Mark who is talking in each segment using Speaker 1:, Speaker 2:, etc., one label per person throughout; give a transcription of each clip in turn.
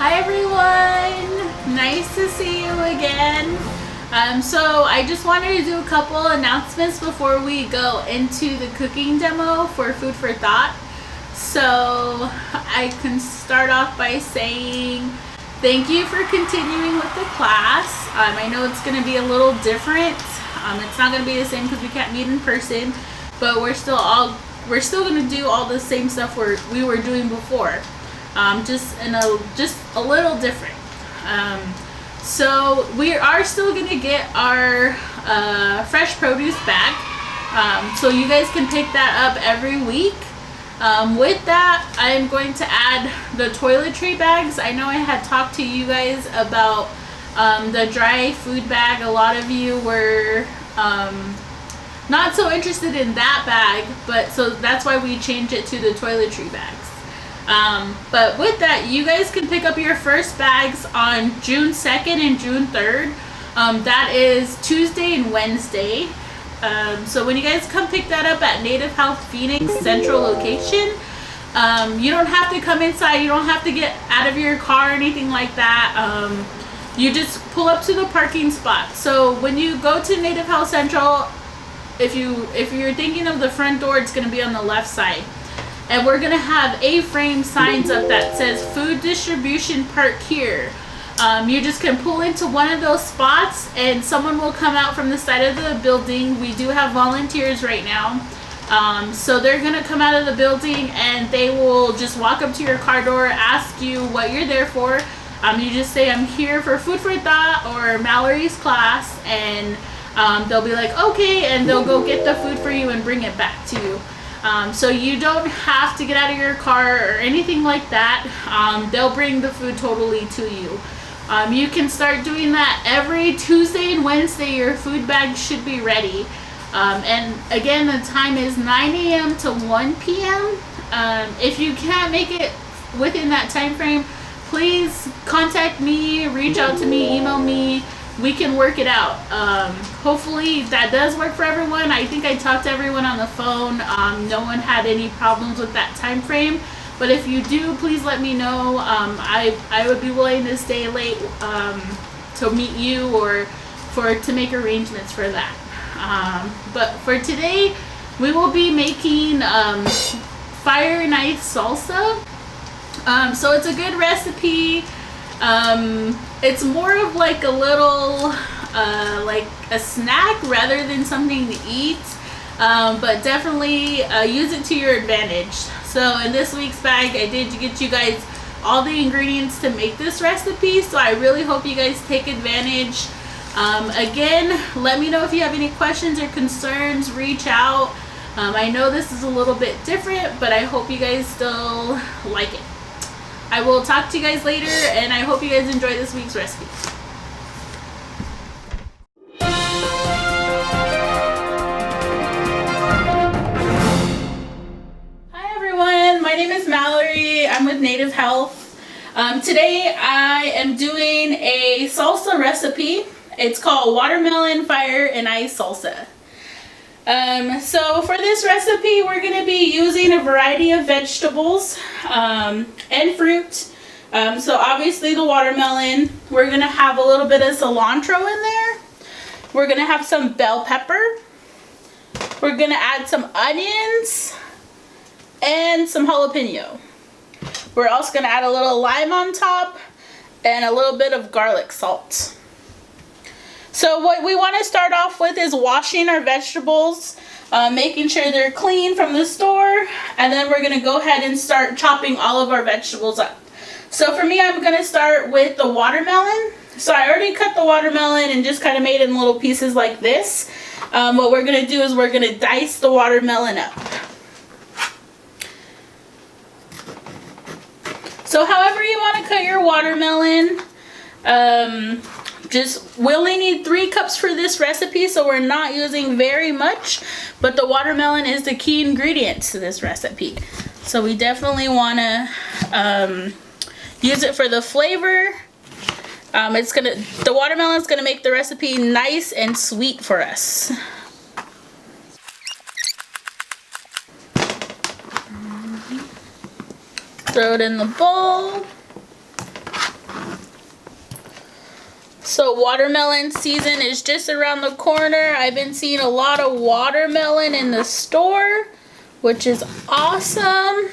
Speaker 1: Hi everyone! Nice to see you again. So I just wanted to do a couple announcements before we go into the cooking demo for Food for Thought. So I can start off by saying thank you for continuing with the class. I know it's going to be a little different. It's not going to be the same because we can't meet in person, but we're still going to do all the same stuff we were doing before. Just a little different. So we are still gonna get our fresh produce bag. So you guys can pick that up every week. With that, I'm going to add the toiletry bags. I know I had talked to you guys about the dry food bag. A lot of you were not so interested in that bag, but so that's why we changed it to the toiletry bags. But with that, you guys can pick up your first bags on June 2nd and June 3rd. That is Tuesday and Wednesday. So when you guys come pick that up at Native Health Phoenix Central location, you don't have to come inside. You don't have to get out of your car or anything like that. You just pull up to the parking spot. So when you go to Native Health Central, if you're thinking of the front door, it's going to be on the left side. And we're going to have A-frame signs up that says food distribution park here. You just can pull into one of those spots and someone will come out from the side of the building. We do have volunteers right now. So they're going to come out of the building and they will just walk up to your car door, ask you what you're there for. You just say, I'm here for Food for Thought or Mallory's class, and they'll be like, okay, and they'll go get the food for you and bring it back to you. So you don't have to get out of your car or anything like that. They'll bring the food totally to you. You can start doing that every Tuesday and Wednesday. Your food bag should be ready. And again, the time is 9 a.m. to 1 p.m. If you can't make it within that time frame, please contact me, reach out to me, email me. We can work it out. Hopefully that does work for everyone. I think I talked to everyone on the phone. No one had any problems with that time frame. But if you do, please let me know. I would be willing to stay late to meet you or to make arrangements for that. But for today, we will be making Firecracker Salsa. So it's a good recipe. It's more of like a little like a snack rather than something to eat, but definitely use it to your advantage. So in this week's bag, I did get you guys all the ingredients to make this recipe, so I really hope you guys take advantage. Again, let me know if you have any questions or concerns. Reach out. I know this is a little bit different, but I hope you guys still like it. I will talk to you guys later, and I hope you guys enjoy this week's recipe. Hi everyone, my name is Mallory. I'm with Native Health. Today I am doing a salsa recipe. It's called Watermelon Fire and Ice Salsa. So for this recipe, we're going to be using a variety of vegetables and fruit. So obviously the watermelon, we're going to have a little bit of cilantro in there. We're going to have some bell pepper. We're going to add some onions and some jalapeno. We're also going to add a little lime on top and a little bit of garlic salt. So what we want to start off with is washing our vegetables, making sure they're clean from the store, and then we're going to go ahead and start chopping all of our vegetables up. So for me, I'm going to start with the watermelon. So I already cut the watermelon and just kind of made it in little pieces like this. What we're going to do is we're going to dice the watermelon up. So however you want to cut your watermelon, we only need 3 cups for this recipe, so we're not using very much, but the watermelon is the key ingredient to this recipe. So we definitely want to use it for the flavor. The watermelon is gonna make the recipe nice and sweet for us. Throw it in the bowl. So watermelon season is just around the corner. I've been seeing a lot of watermelon in the store, which is awesome.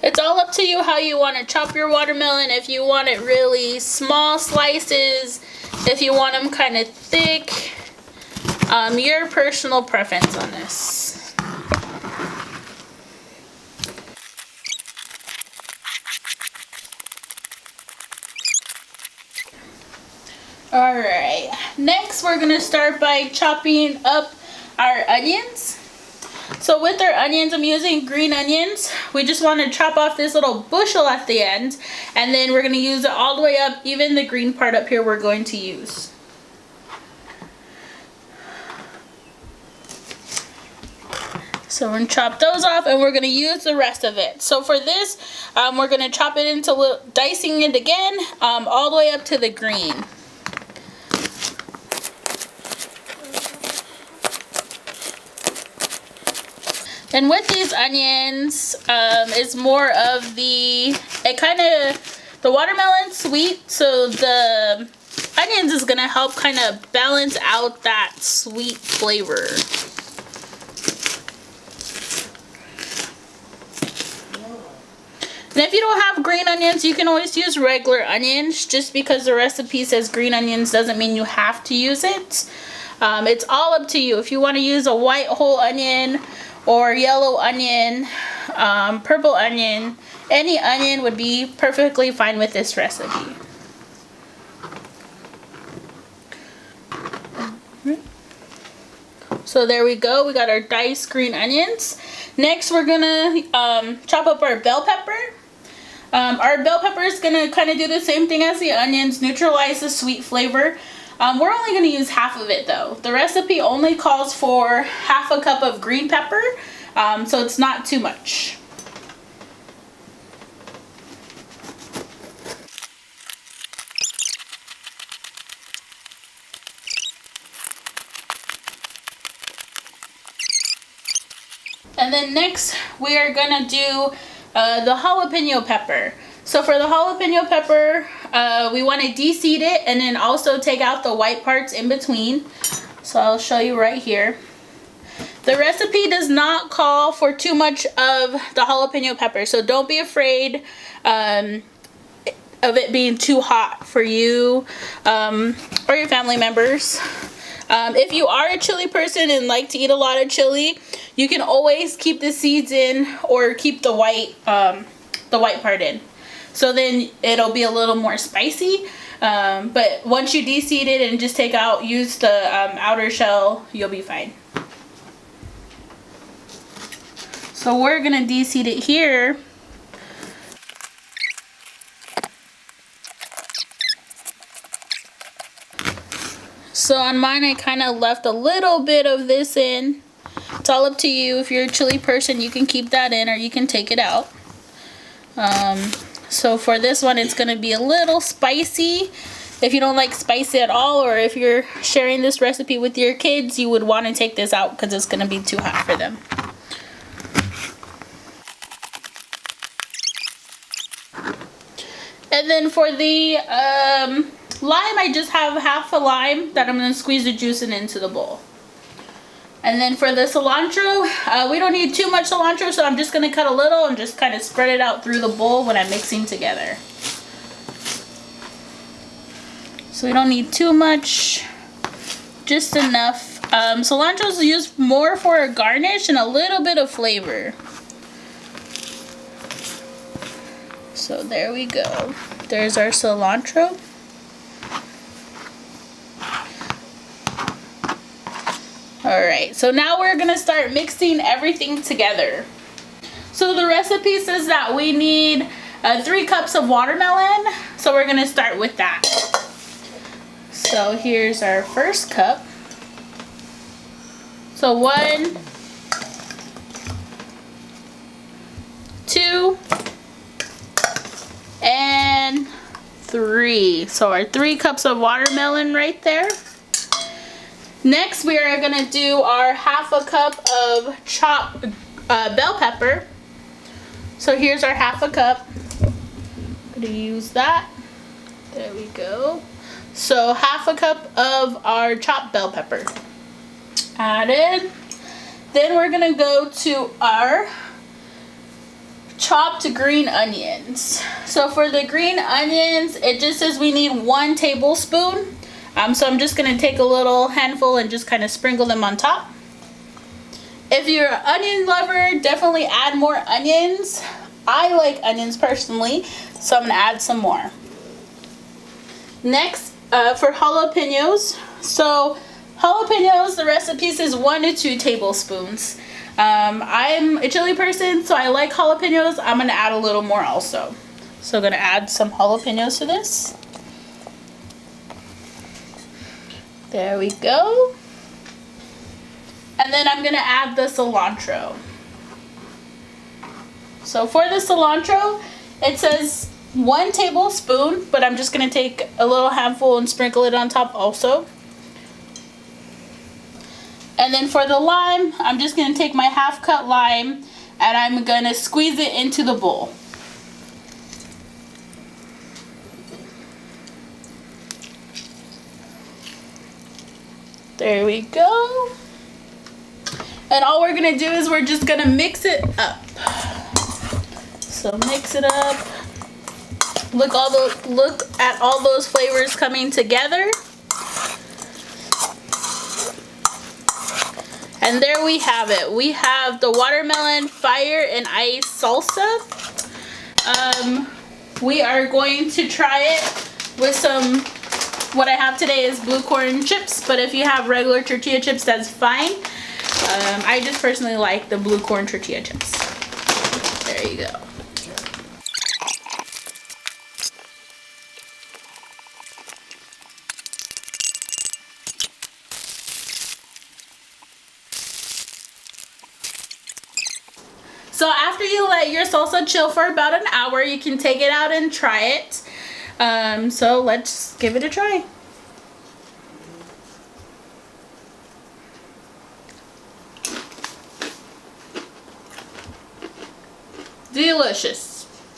Speaker 1: It's all up to you how you want to chop your watermelon. If you want it really small slices, if you want them kind of thick, your personal preference on this. Alright, next we're going to start by chopping up our onions. So with our onions, I'm using green onions. We just want to chop off this little bushel at the end, and then we're going to use it all the way up. Even the green part up here we're going to use. So we're going to chop those off, and we're going to use the rest of it. So for this, we're going to chop it into dicing it again, all the way up to the green. And with these onions, it's more of the watermelon sweet, so the onions is gonna help kind of balance out that sweet flavor. And if you don't have green onions, you can always use regular onions. Just because the recipe says green onions doesn't mean you have to use it. It's all up to you. If you want to use a white whole onion, or yellow onion, purple onion, any onion would be perfectly fine with this recipe. So there we go, we got our diced green onions. Next we're gonna chop up our bell pepper. Our bell pepper is gonna kind of do the same thing as the onions, neutralize the sweet flavor. We're only going to use half of it though. The recipe only calls for half a cup of green pepper, so it's not too much. And then next we are going to do the jalapeno pepper. So for the jalapeno pepper, we want to de-seed it and then also take out the white parts in between. So I'll show you right here. The recipe does not call for too much of the jalapeno pepper, so don't be afraid of it being too hot for you or your family members. If you are a chili person and like to eat a lot of chili, you can always keep the seeds in or keep the white part in. So then it'll be a little more spicy, but once you de-seed it and just use the outer shell, you'll be fine. So we're gonna de-seed it here. So on mine, I kind of left a little bit of this in. It's all up to you. If you're a chili person, you can keep that in or you can take it out. So for this one, it's going to be a little spicy. If you don't like spicy at all, or if you're sharing this recipe with your kids, you would want to take this out because it's going to be too hot for them. And then for the lime, I just have half a lime that I'm going to squeeze the juice into the bowl. And then for the cilantro, we don't need too much cilantro, so I'm just going to cut a little and just kind of spread it out through the bowl when I'm mixing together. So we don't need too much, just enough. Cilantro is used more for a garnish and a little bit of flavor. So there we go. There's our cilantro. Alright, so now we're going to start mixing everything together. So the recipe says that we need 3 cups of watermelon, so we're going to start with that. So here's our first cup. So 1, 2, and 3. So our 3 cups of watermelon right there. Next, we are going to do our half a cup of chopped bell pepper. So here's our half a cup. I'm gonna use that. There we go. So half a cup of our chopped bell pepper added. Then we're gonna go to our chopped green onions. So for the green onions, it just says we need 1 tablespoon. So I'm just gonna take a little handful and just kind of sprinkle them on top. If you're an onion lover, definitely add more onions. I like onions personally, so I'm gonna add some more. Next, for jalapenos. So jalapenos, the recipe says 1 to 2 tablespoons. I'm a chili person, so I like jalapenos. I'm gonna add a little more also. So I'm gonna add some jalapenos to this. There we go. And then I'm gonna add the cilantro. So for the cilantro, it says 1 tablespoon, but I'm just gonna take a little handful and sprinkle it on top also. And then for the lime, I'm just gonna take my half cut lime and I'm gonna squeeze it into the bowl. There we go. And all we're gonna do is we're just gonna mix it up. So mix it up. Look at all those flavors coming together. And there we have it. We have the watermelon fire and ice salsa. We are going to try it with some, what I have today is blue corn chips, but if you have regular tortilla chips, that's fine. I just personally like the blue corn tortilla chips. There you go. So after you let your salsa chill for about an hour, you can take it out and try it. So let's give it a try. Delicious.